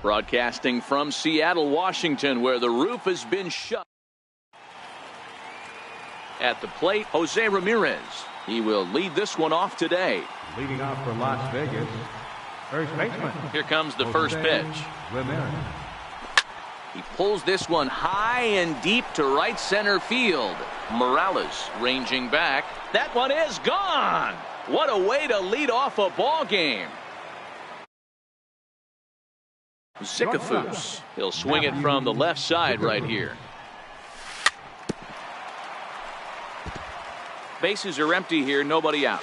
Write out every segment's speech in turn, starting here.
Broadcasting from Seattle, Washington, where the roof has been shut. At the plate, Jose Ramirez. He will lead this one off today. Leading off for Las Vegas, first baseman. Here comes the first pitch. Ramirez. He pulls this one high and deep to right center field. Morales ranging back. That one is gone. What a way to lead off a ball game. Zicafus. He'll swing it from the left side right here. Bases are empty here, nobody out.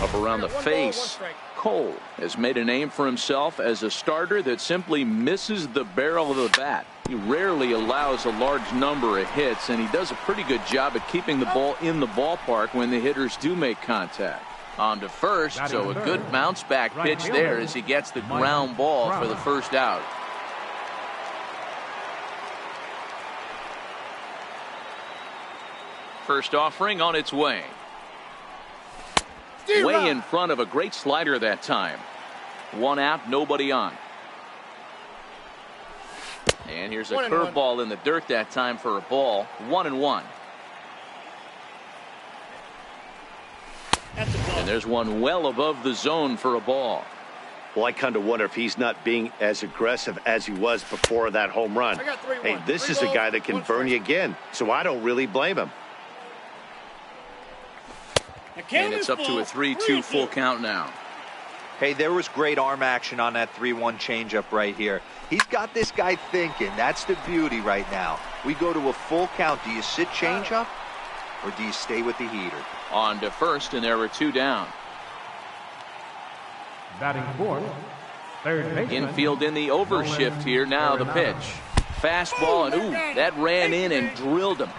Up around the face. Cole has made a name for himself as a starter that simply misses the barrel of the bat. He rarely allows a large number of hits, and he does a pretty good job at keeping the ball in the ballpark when the hitters do make contact. On to first, so a good bounce back pitch there as he gets the ground ball for the first out. First offering on its way. Way in front of a great slider that time. One out, nobody on. And here's a curveball in the dirt that time for a ball. 1-1. And there's one well above the zone for a ball. Well, I kind of wonder if he's not being as aggressive as he was before that home run. Hey, this is a guy that can burn you again, so I don't really blame him. And it's up to a 3-2 full count now. Hey, there was great arm action on that 3-1 changeup right here. He's got this guy thinking. That's the beauty right now. We go to a full count. Do you sit changeup or do you stay with the heater? On to first, and there were two down. Batting fourth, third baseman. Infield in the overshift here. Now the pitch. Fastball, and ooh, that ran in and drilled him.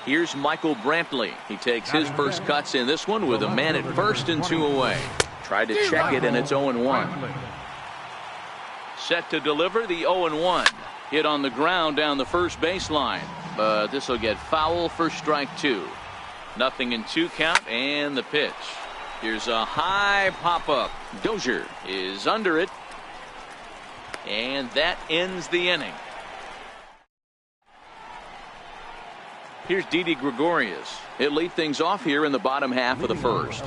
Here's Michael Brantley. He takes his first cuts in this one with a man at first and 2 away. Tried to check it, and it's 0-1. Set to deliver the 0-1. Hit on the ground down the first baseline. But this will get foul for strike 2. Nothing in 2 count, and the pitch. Here's a high pop-up. Dozier is under it. And that ends the inning. Here's Didi Gregorius. He'll lead things off here in the bottom half of the first.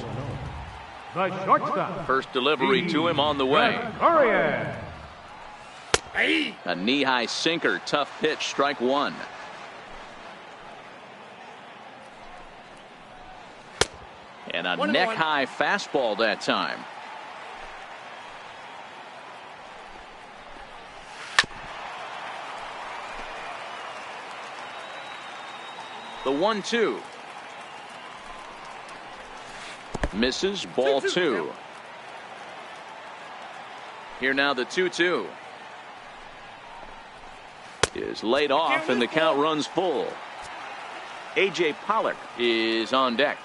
The shortstop. First delivery to him on the way. Gregorius. A knee-high sinker. Tough pitch. Strike 1. And a neck-high fastball that time. The 1-2. Misses. Ball 2. Here now the 2-2. Is laid off and the count runs full. A.J. Pollock is on deck.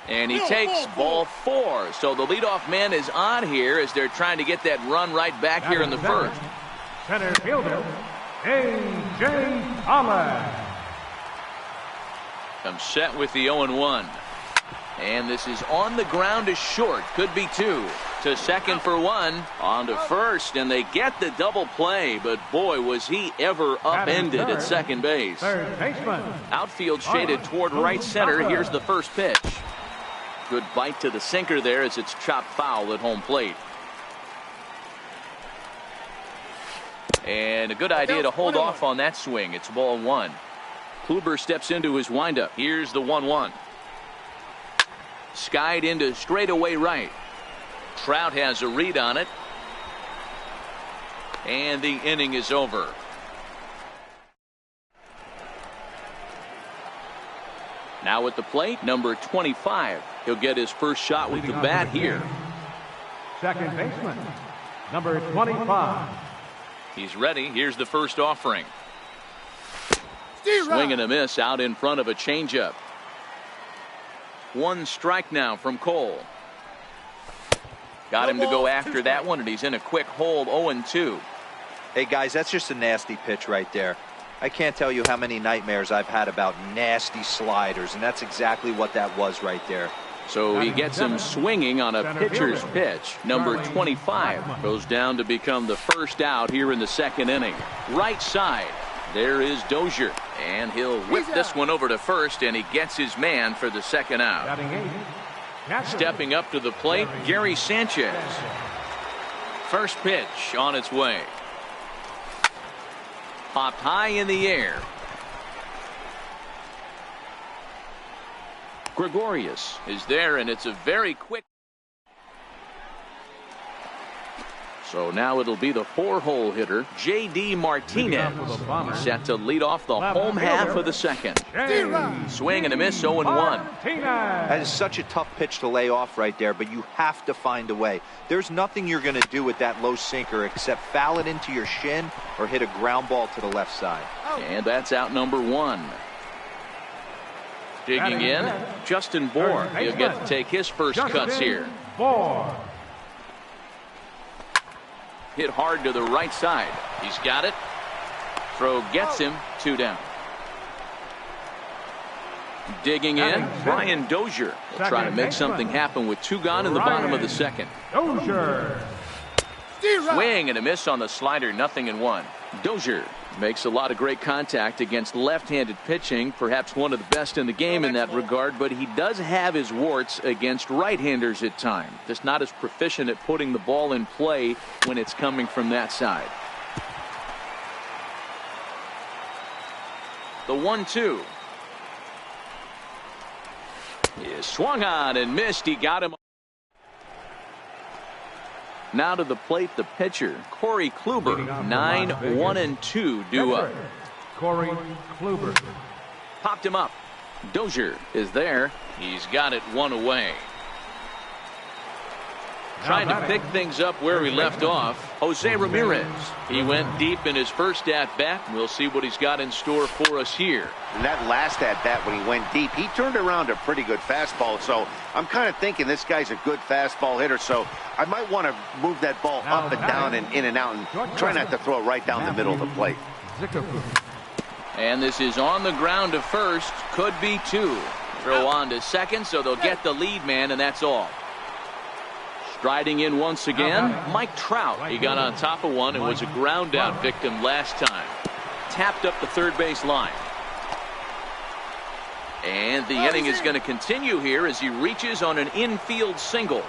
And he takes ball 4. So the leadoff man is on here as they're trying to get that run right back here in the first. Center fielder, A.J. Pollock. Comes set with the 0-1. And this is on the ground to short. Could be 2. To second for 1. On to first. And they get the double play. But boy, was he ever upended at second base. Third baseman. Outfield shaded toward right center. Here's the first pitch. Good bite to the sinker there as it's chopped foul at home plate. And a good idea to hold off on that swing. It's ball 1. Kluber steps into his windup. Here's the 1-1. Skied into straightaway right. Trout has a read on it. And the inning is over. Now at the plate, number 25. He'll get his first shot with the bat here. Second baseman, number 25. He's ready. Here's the first offering. Swing and a miss out in front of a changeup. 1 strike now from Cole. Got him to go after that one, and he's in a quick hold. 0-2. Hey, guys, that's just a nasty pitch right there. I can't tell you how many nightmares I've had about nasty sliders, and that's exactly what that was right there. So he gets him swinging on a pitcher's pitch. Number 25 goes down to become the first out here in the second inning. Right side, there is Dozier, and he'll whip this one over to first, and he gets his man for the second out. Stepping up to the plate, Gary Sanchez. First pitch on its way. Popped high in the air. Gregorius is there, and it's a very quick. So now it'll be the 4-hole hitter, J.D. Martinez. He's set to lead off the home half of the second. Swing and a miss, 0-1. That is such a tough pitch to lay off right there, but you have to find a way. There's nothing you're going to do with that low sinker except foul it into your shin or hit a ground ball to the left side. And that's out number 1. Digging in, Justin Bohr. He'll get to take his first cuts here. Hit hard to the right side. He's got it. Throw gets him. 2 down. Digging in, Brian Dozier will try to make something happen with 2 gone in the bottom of the second. Swing and a miss on the slider, 0-1. Dozier makes a lot of great contact against left-handed pitching, perhaps one of the best in the game in that regard, but he does have his warts against right-handers at times. Just not as proficient at putting the ball in play when it's coming from that side. The 1-2 is swung on and missed. He got him. Now to the plate, the pitcher, Corey Kluber. 9-1-2 due up. Corey Kluber. Popped him up. Dozier is there. He's got it 1 away. Trying to pick things up where he left off, Jose Ramirez. He went deep in his first at-bat. We'll see what he's got in store for us here. And that last at-bat when he went deep, he turned around a pretty good fastball. So I'm kind of thinking this guy's a good fastball hitter. So I might want to move that ball up and down and in and out and try not to throw it right down the middle of the plate. And this is on the ground to first. Could be 2. Throw on to second, so they'll get the lead man, and that's all. Striding in once again, Mike Trout. He got on top of one and was a ground out victim last time. Tapped up the third base line. And the inning is going to continue here as he reaches on an infield single.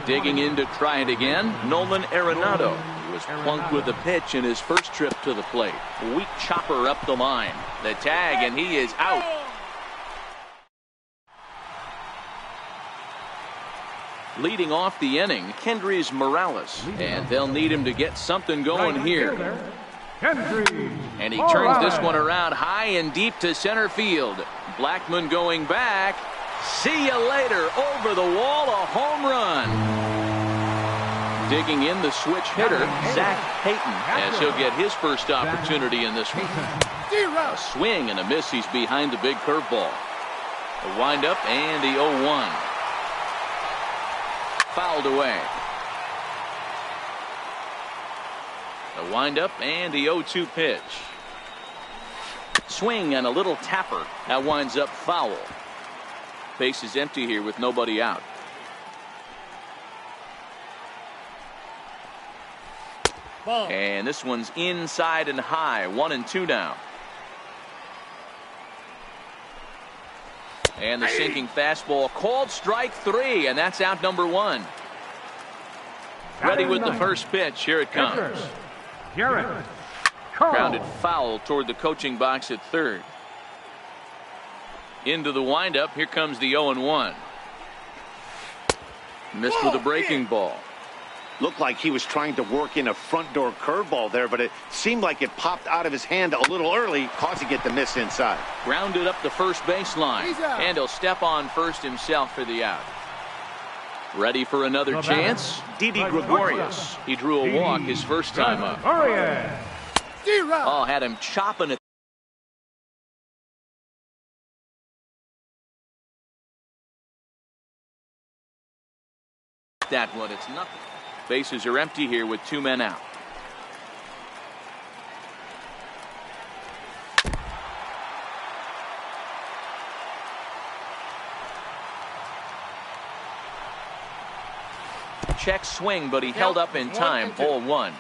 Digging in to try it again, Nolan Arenado. He was plunked with a pitch in his first trip to the plate. Weak chopper up the line. The tag, and he is out. Leading off the inning, Kendrys Morales, and they'll need him to get something going here. And he turns this one around high and deep to center field. Blackmon going back. See you later. Over the wall, a home run. Digging in, the switch hitter, Zach Payton, as he'll get his first opportunity in this one. A swing and a miss. He's behind the big curveball. A windup and the 0-1. Fouled away. The windup and the 0-2 pitch. Swing and a little tapper. That winds up foul. Base is empty here with nobody out. Ball. And this one's inside and high. 1-2 now. And the sinking fastball called strike 3, and that's out number 1. Ready with the first pitch. Here it comes. Grounded foul toward the coaching box at third. Into the windup. Here comes the 0-1. Missed with a breaking ball. Looked like he was trying to work in a front door curveball there, but it seemed like it popped out of his hand a little early, causing it to miss inside. Grounded up the first baseline, and he'll step on first himself for the out. Ready for another chance? Didi Gregorius. He drew a walk his first time up. Oh, had him chopping it. That one, it's nothing. Bases are empty here with 2 men out. Check swing, but he held up in time. Ball one.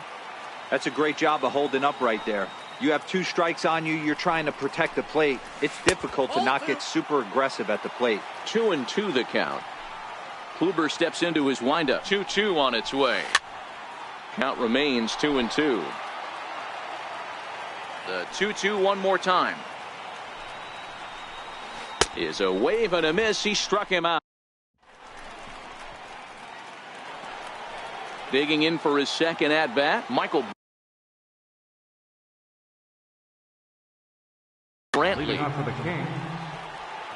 That's a great job of holding up right there. You have 2 strikes on you. You're trying to protect the plate. It's difficult to not get super aggressive at the plate. 2-2 the count. Kluber steps into his windup. 2-2 on its way. Count remains 2-2. The 2-2 one more time. Is a wave and a miss. He struck him out. Digging in for his second at bat, Michael Brantley. Leading off for the Kings,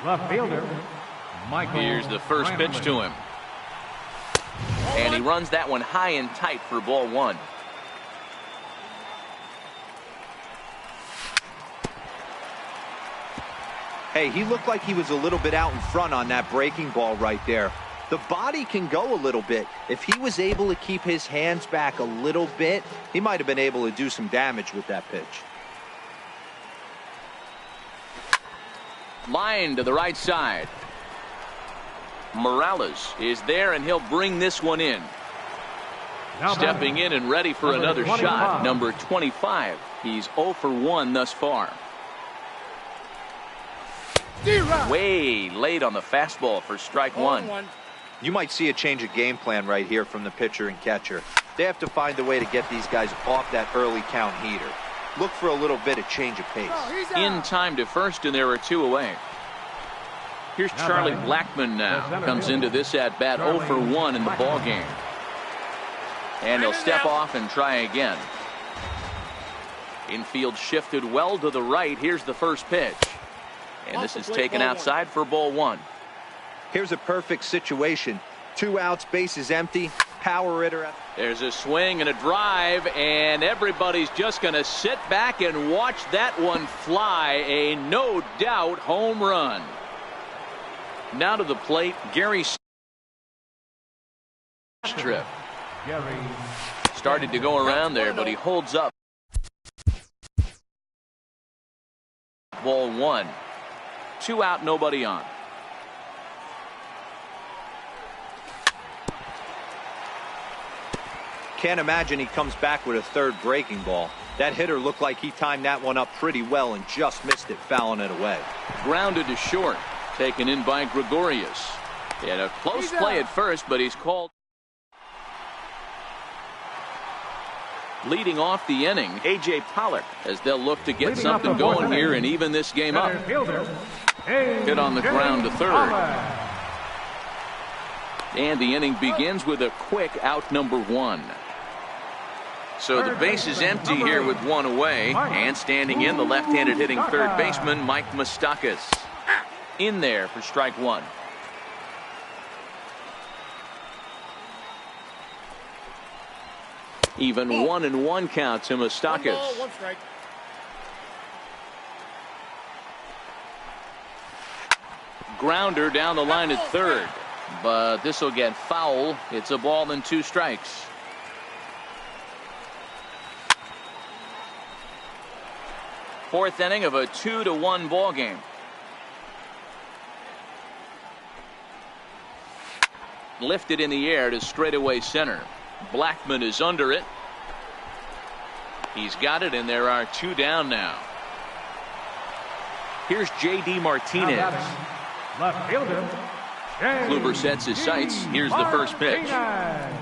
left fielder Michael. Here's the first pitch to him. And he runs that one high and tight for ball one. Hey, he looked like he was a little bit out in front on that breaking ball right there. The body can go a little bit. If he was able to keep his hands back a little bit, he might have been able to do some damage with that pitch. Line to the right side. Morales is there, and he'll bring this one in. Now Stepping in and ready for another 25. shot. Number 25. He's 0 for 1 thus far. Way late on the fastball for strike one. You might see a change of game plan right here from the pitcher and catcher. They have to find a way to get these guys off that early count heater. Look for a little bit of change of pace. In time to first, and there are 2 away. Here's Charlie Blackmon now. Comes into this at bat 0 for 1 in the ball game. And he'll step off and try again. Infield shifted well to the right. Here's the first pitch. And this is taken outside for ball one. Here's a perfect situation. 2 outs, bases empty, power hitter. There's a swing and a drive, and everybody's just going to sit back and watch that one fly. A no doubt home run. Now to the plate, Gary Strip. Started to go around there, but he holds up. Ball one. 2 out, nobody on. Can't imagine he comes back with a third breaking ball. That hitter looked like he timed that one up pretty well and just missed it, fouling it away. Grounded to short. Taken in by Gregorius. And a close play at first, but he's called. Leading off the inning, A.J. Pollock, as they'll look to get something going here and even this game up. Hit on the ground to third. And the inning begins with a quick out number 1. So the base is empty here with 1 away. And standing in, the left-handed hitting third baseman, Mike Moustakas. In there for strike 1. Even 1-1 count to Moustakas. Grounder down the line at third, but this will get foul. It's a ball and 2 strikes. Fourth inning of a 2-1 ball game. Lifted in the air to straightaway center. Blackmon is under it. He's got it, and there are 2 down now. Here's J.D. Martinez. Left fielder. Kluber sets his sights. Here's the first pitch. A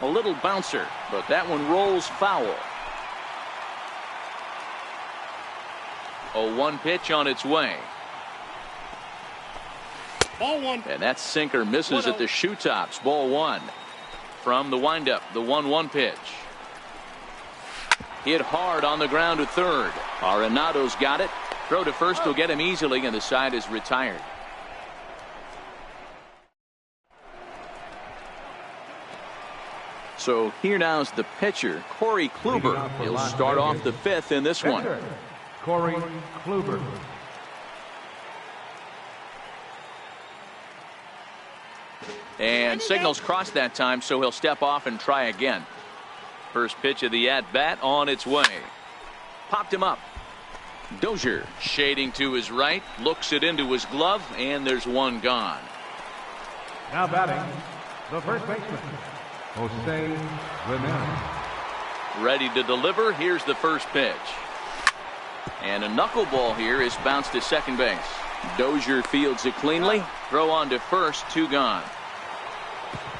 little bouncer, but that one rolls foul. A 1 pitch on its way. Ball 1. And that sinker misses at the shoe tops. Ball 1. From the windup, the 1-1 pitch. Hit hard on the ground to third. Arenado's got it. Throw to first will get him easily, and the side is retired. So here now's the pitcher, Corey Kluber. He'll start off the 5th in this one. Corey Kluber. And signals crossed that time, so he'll step off and try again. First pitch of the at-bat on its way. Popped him up. Dozier shading to his right, looks it into his glove, and there's one gone. Now batting, the first baseman, Jose Ramirez. Ready to deliver. Here's the first pitch. And a knuckleball here is bounced to second base. Dozier fields it cleanly. Throw on to first, 2 gone.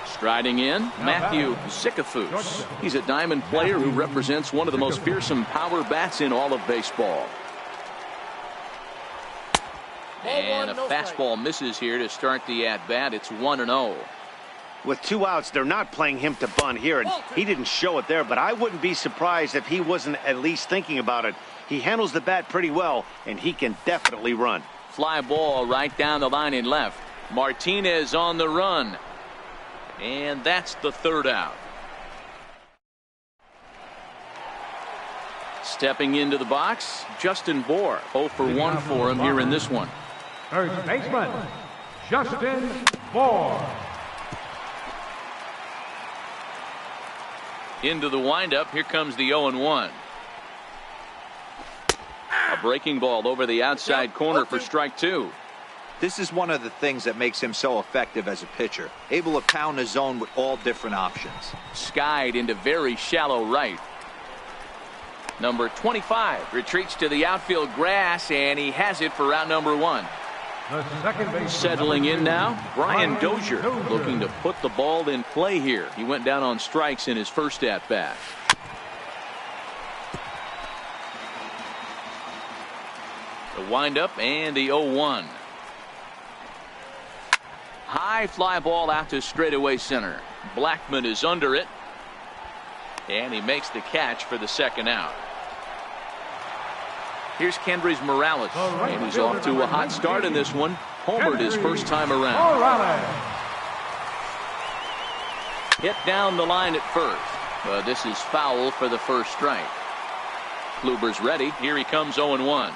Striding in, Matthew Zicafus. He's a diamond player who represents one of the most fearsome power bats in all of baseball. And a fastball misses here to start the at-bat. It's 1-0. With 2 outs, they're not playing him to bunt here, and he didn't show it there, but I wouldn't be surprised if he wasn't at least thinking about it. He handles the bat pretty well, and he can definitely run. Fly ball right down the line in left. Martinez on the run. And that's the 3rd out. Stepping into the box, Justin Bohr. 0 for 1 for him here in this one. First baseman, Justin Bohr. Into the windup. Here comes the 0-1. A breaking ball over the outside corner for strike 2. This is one of the things that makes him so effective as a pitcher. Able to pound the zone with all different options. Skied into very shallow right. Number 25 retreats to the outfield grass, and he has it for out number 1. The second baseman. Settling in now, Brian Dozier, looking to put the ball in play here. He went down on strikes in his first at-bat. The windup and the 0-1. High fly ball out to straightaway center. Blackman is under it. And he makes the catch for the 2nd out. Here's Kendrys Morales. And he's off to a hot start in this one. Homered his first time around. Hit down the line at first. This is foul for the first strike. Kluber's ready. Here he comes 0-1.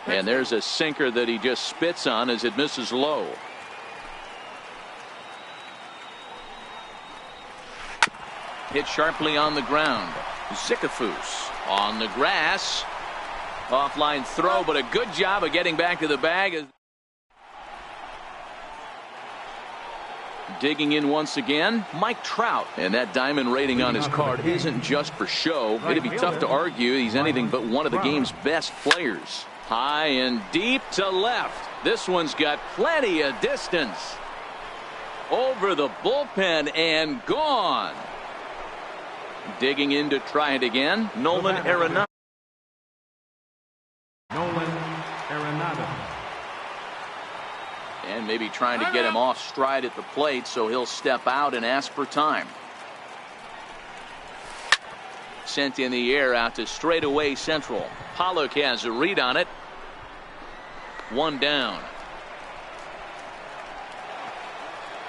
And there's a sinker that he just spits on as it misses low. Hit sharply on the ground. Zicafus on the grass. Offline throw, but a good job of getting back to the bag. Digging in once again, Mike Trout. And that diamond rating on his card isn't just for show. It'd be tough to argue he's anything but one of the game's best players. High and deep to left. This one's got plenty of distance. Over the bullpen and gone. Digging in to try it again. Nolan Arenado. And maybe trying to get him off stride at the plate, so he'll step out and ask for time. Sent in the air out to straightaway central. Pollock has a read on it. 1 down.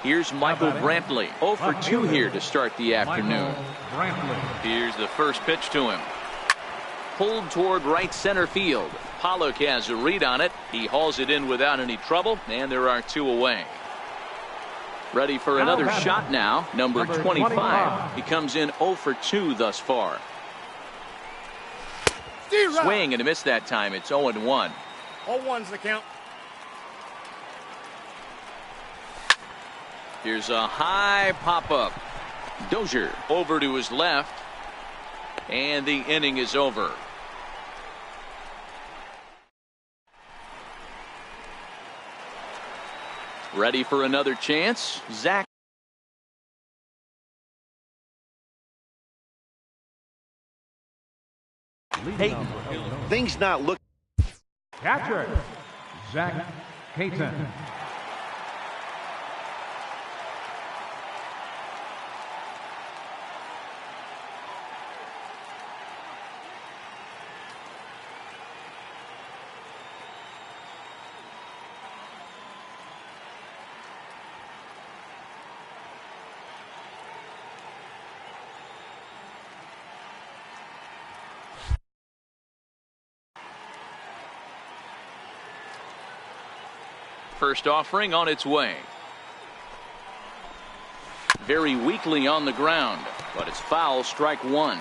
Here's Michael Brantley. 0 for 2 here to start the afternoon. Here's the first pitch to him. Pulled toward right center field. Pollock has a read on it. He hauls it in without any trouble, and there are 2 away. Ready for another shot now. Number 25. He comes in 0 for 2 thus far. Swing and a miss that time. It's 0-1. 0-1's the count. Here's a high pop-up. Dozier over to his left. And the inning is over. Ready for another chance. Zach. Hey, things not look. Catcher, Zach Payton. First offering on its way. Very weakly on the ground, but it's foul. Strike 1.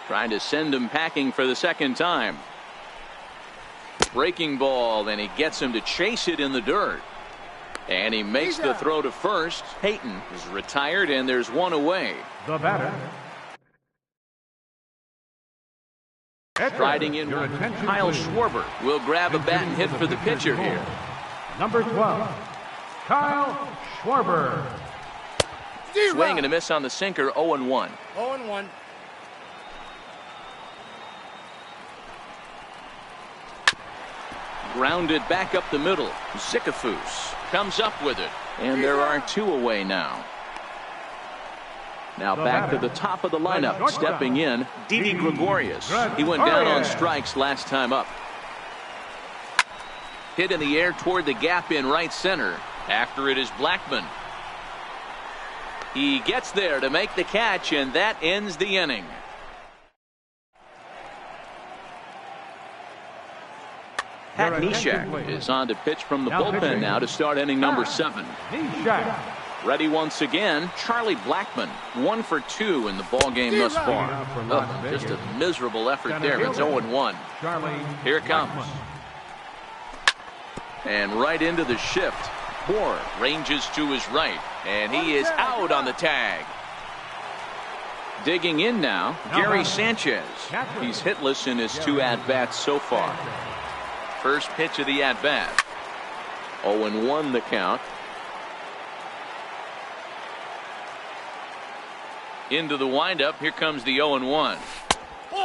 Trying to send him packing for the second time. Breaking ball, and he gets him to chase it in the dirt. And he makes the throw to first. Peyton is retired, and there's one away. The batter. Riding in, Kyle Schwarber will grab a bat and hit for the pitcher here. Number 12, Kyle Schwarber. Swing and a miss on the sinker, 0-1. 0-1. Grounded back up the middle. Zicafus comes up with it. And there are two away now. Now back to the top of the lineup. Stepping in, Didi Gregorius. He went down on strikes last time up. Hit in the air toward the gap in right center. After it is Blackmon. He gets there to make the catch, and that ends the inning. Pat Neshek is on to pitch from the bullpen now to start inning number 7. Ready once again, Charlie Blackmon, 1 for 2 in the ball game thus far. Oh, just a miserable effort there. It's 0-1. Here it comes. And right into the shift. Moore ranges to his right, and he is out on the tag. Digging in now, Gary Sanchez. He's hitless in his 2 at-bats so far. First pitch of the at-bat. 0-1 the count. Into the windup. Here comes the 0-1.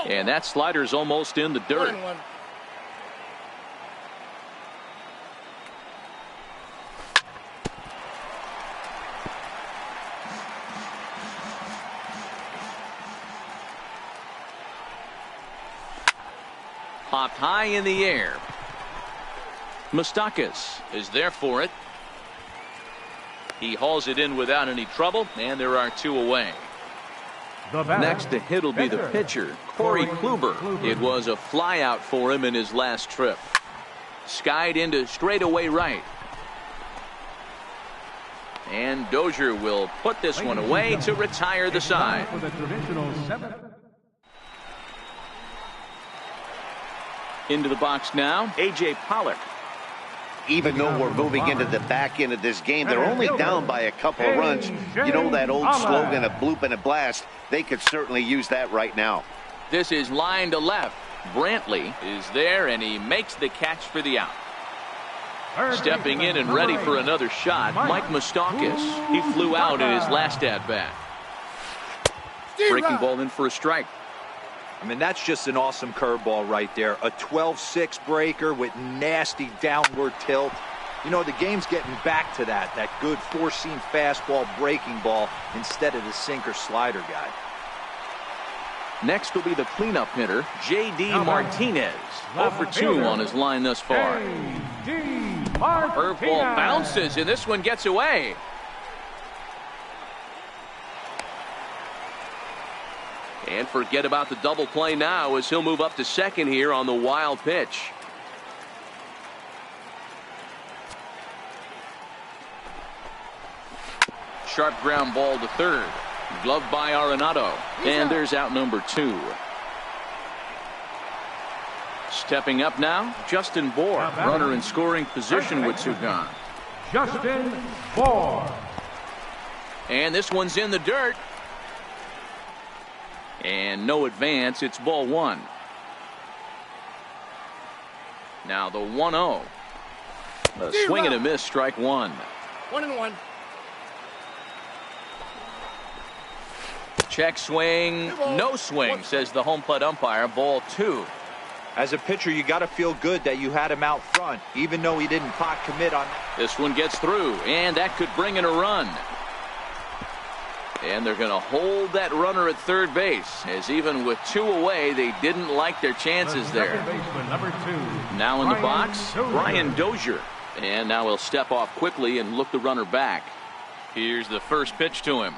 And that slider's almost in the dirt. 1-1. Popped high in the air. Moustakas is there for it. He hauls it in without any trouble, and there are 2 away. Next to hit will be the pitcher, Corey Kluber. It was a flyout for him in his last trip. Skied into straightaway right. And Dozier will put this one away to retire the side. Into the box now, A.J. Pollock. Even though we're moving into the back end of this game, they're only down by a couple of runs. You know that old slogan, a bloop and a blast? They could certainly use that right now. This is line to left. Brantley is there, and he makes the catch for the out. Stepping in and ready for another shot, Mike Moustakas. He flew out in his last at-bat. Breaking ball in for a strike. I mean, that's just an awesome curveball right there. A 12-6 breaker with nasty downward tilt. You know, the game's getting back to that good four-seam fastball breaking ball instead of the sinker slider guy. Next will be the cleanup hitter, J.D. Martinez. 0 for 2 on his line thus far. Curveball bounces, and this one gets away. And forget about the double play now as he'll move up to second here on the wild pitch. Sharp ground ball to third. Gloved by Arenado. And there's out number 2. Stepping up now, Justin Bour. Runner in scoring position with 2 gone. Justin Bour. And this one's in the dirt. And no advance. It's ball 1. Now the 1-0. A swing and a miss, strike 1. 1-1. Check swing. No swing, says the home plate umpire. Ball 2. As a pitcher, you got to feel good that you had him out front, even though he didn't pot commit on. This one gets through, and that could bring in a run. And they're going to hold that runner at third base, as even with 2 away, they didn't like their chances there. Now in the box, Brian Dozier. And now he'll step off quickly and look the runner back. Here's the first pitch to him.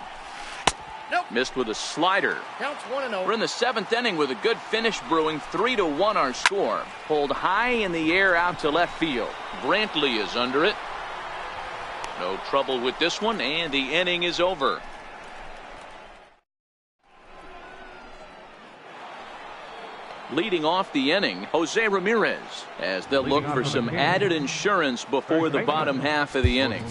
Missed with a slider. Counts 1-0. We're in the 7th inning with a good finish brewing. 3-1 our score. Pulled high in the air out to left field. Brantley is under it. No trouble with this one, and the inning is over. Leading off the inning, Jose Ramirez, as they'll look for some added insurance before the bottom half of the inning.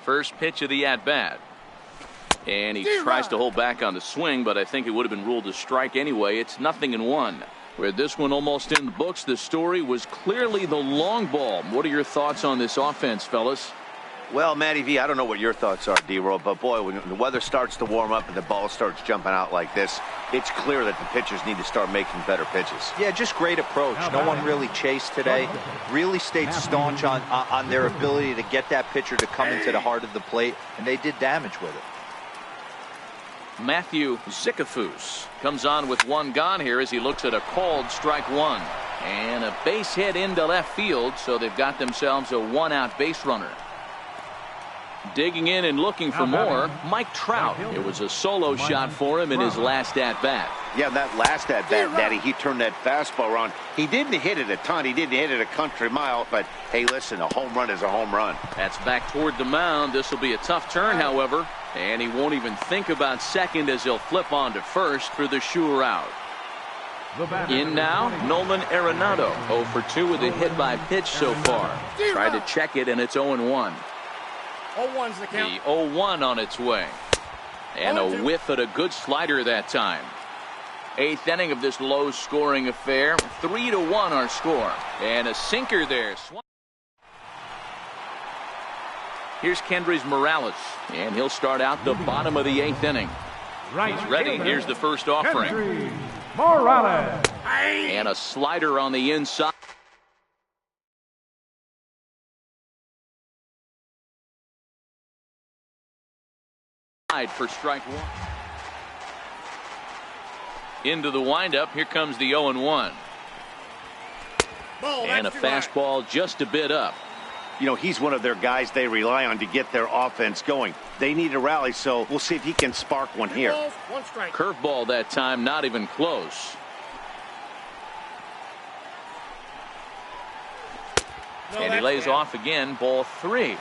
First pitch of the at-bat. And he tries to hold back on the swing, but I think it would have been ruled a strike anyway. It's 0-1. With this one almost in the books, the story was clearly the long ball. What are your thoughts on this offense, fellas? Well, Matty V, I don't know what your thoughts are, D-Roll, but boy, when the weather starts to warm up and the ball starts jumping out like this, it's clear that the pitchers need to start making better pitches. Yeah, just great approach. No one really chased today. Really stayed staunch on their ability to get that pitcher to come into the heart of the plate, and they did damage with it. Matthew Zicafus comes on with one gone here as he looks at a called strike one. And a base hit into left field, so they've got themselves a one-out base runner. Digging in and looking for more, Mike Trout. It was a solo shot for him in his last at-bat. Yeah, that last at-bat, Daddy, he turned that fastball around. He didn't hit it a ton. He didn't hit it a country mile, but hey, listen, a home run is a home run. That's back toward the mound. This will be a tough turn, however. And he won't even think about second as he'll flip on to first for the sure out. In now, Nolan Arenado, 0 for 2 with a hit by pitch so far. Tried to check it, and it's 0-1. 0-1's the count. The 0-1 on its way. And a whiff at a good slider that time. 8th inning of this low-scoring affair. 3-1 our score. And a sinker there. Here's Kendrys Morales, and he'll start out the bottom of the 8th inning. He's ready. Here's the first offering. Morales. And a slider on the inside. For strike one. Into the windup. Here comes the 0-1. And a fastball just a bit up. You know, he's one of their guys they rely on to get their offense going. They need a rally, so we'll see if he can spark one here. Curveball that time, not even close. And he lays off again, ball 3.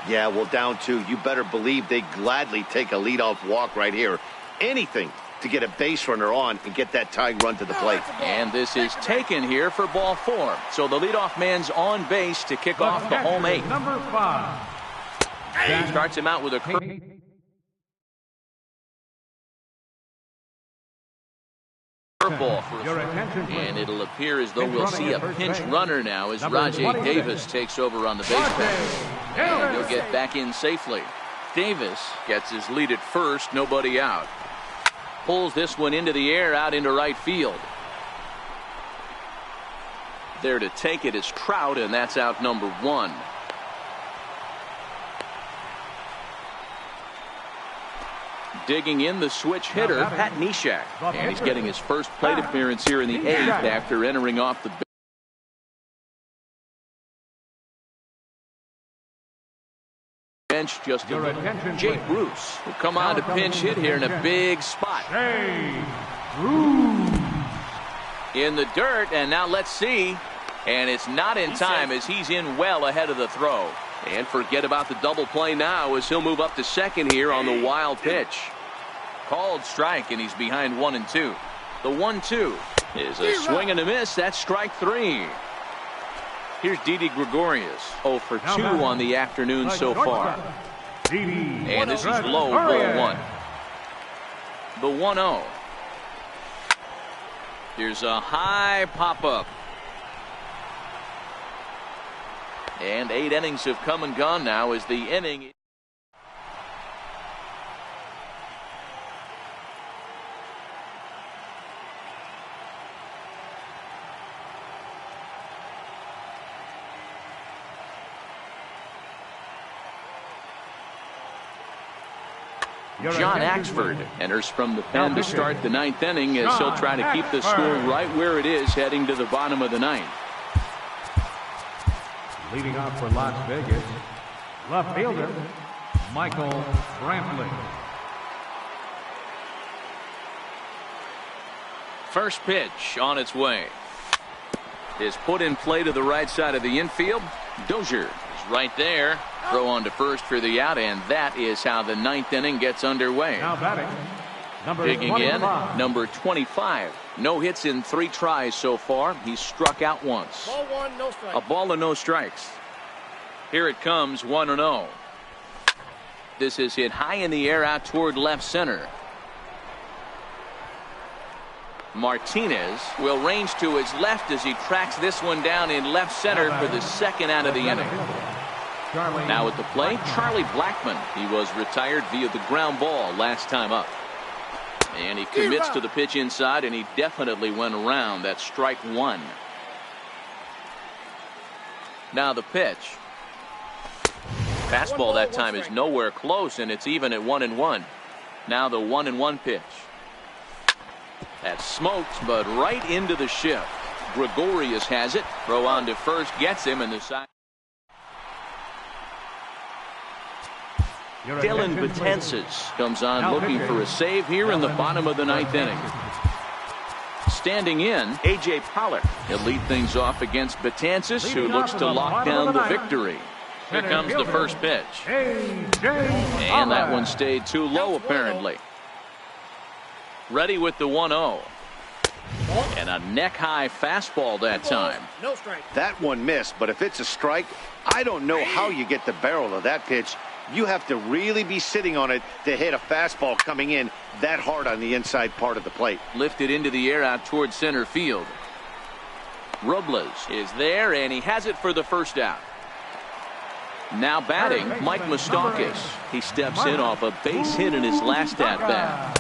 Yeah, well, down 2. You better believe they gladly take a leadoff walk right here. Anything to get a base runner on and get that tying run to the plate. And this is taken here for ball 4. So the leadoff man's on base to kick off the home 8. Number 5. He starts him out with a curveball and it'll appear as though we'll see a pinch runner now as Rajay Davis takes over on the base path. And he'll get back in safely. Davis gets his lead at first, nobody out. Pulls this one into the air out into right field. There to take it is Trout, and that's out number 1. Digging in the switch hitter, Pat Neshek. And he's getting his first plate appearance here in the 8th after entering off the bench just a little. Jay Bruce will come on to pinch hit here in a big spot. In the dirt, and now let's see. And it's not in time as he's in well ahead of the throw. And forget about the double play now as he'll move up to second here on the wild pitch. Called strike, and he's behind 1 and 2. The 1-2 is a swing and a miss. That's strike 3. Here's Didi Gregorius, 0 for 2 on the afternoon so far. And this is low, ball 1. The 1-0. Here's a high pop-up. And 8 innings have come and gone now as the inning. John Axford enters from the pen to start the 9th inning as he'll try to keep the score right where it is heading to the bottom of the 9th. Leading off for Las Vegas, left fielder, Michael Brantley. First pitch on its way. is put in play to the right side of the infield. Dozier is right there. Throw on to first for the out, and that is how the ninth inning gets underway. Now batting, number Digging 25. in, number 25. No hits in 3 tries so far. He's struck out once. Ball 1, no strike. A ball and no strikes. Here it comes, 1-0. This is hit high in the air out toward left center. Martinez will range to his left as he tracks this one down in left center for the second out of the inning. Now at the plate, Charlie Blackmon. He was retired via the ground ball last time up. And he commits to the pitch inside, and he definitely went around. That's strike 1. Now the pitch. Fastball that time is nowhere close, and it's even at 1-1. Now the 1-1 pitch. That's smoked, but right into the shift. Gregorius has it. Throw on to first, gets him in the side. Dylan Betances comes on looking for a save here in the bottom of the 9th inning. Standing in, A.J. Pollock. He'll lead things off against Betances, who looks to lock down the victory. Here comes the first pitch. And that one stayed too low, apparently. Ready with the 1-0. And a neck-high fastball that time. No strike. That one missed, but if it's a strike, I don't know how you get the barrel of that pitch. You have to really be sitting on it to hit a fastball coming in that hard on the inside part of the plate. Lifted into the air out toward center field. Robles is there, and he has it for the first out. Now batting, Mike Moustakas. He steps in off a base hit in his last at-bat.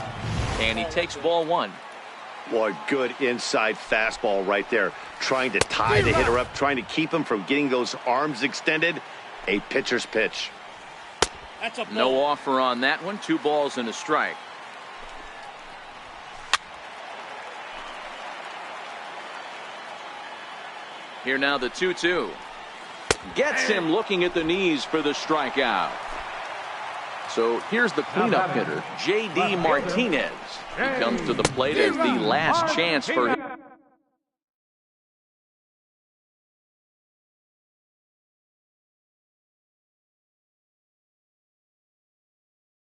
And he takes ball 1. Boy, good inside fastball right there. Trying to tie the hitter up, trying to keep him from getting those arms extended. A pitcher's pitch. That's a ball. No offer on that one. 2 balls and a strike. Here now the 2-2. Gets him looking at the knees for the strikeout. So here's the cleanup hitter, J.D. Martinez. He comes to the plate as the last chance for him.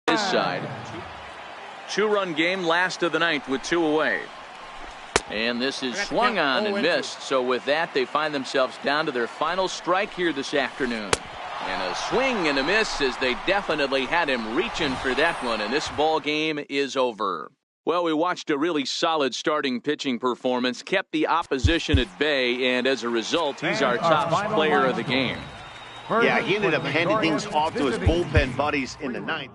His side. 2-run game, last of the 9th with 2 away. And this is swung on and missed. So with that, they find themselves down to their final strike here this afternoon. And a swing and a miss, as they definitely had him reaching for that one. And this ball game is over. Well, we watched a really solid starting pitching performance, kept the opposition at bay, and as a result, he's our top player of the game. Yeah, he ended up handing things off to his bullpen buddies in the 9th.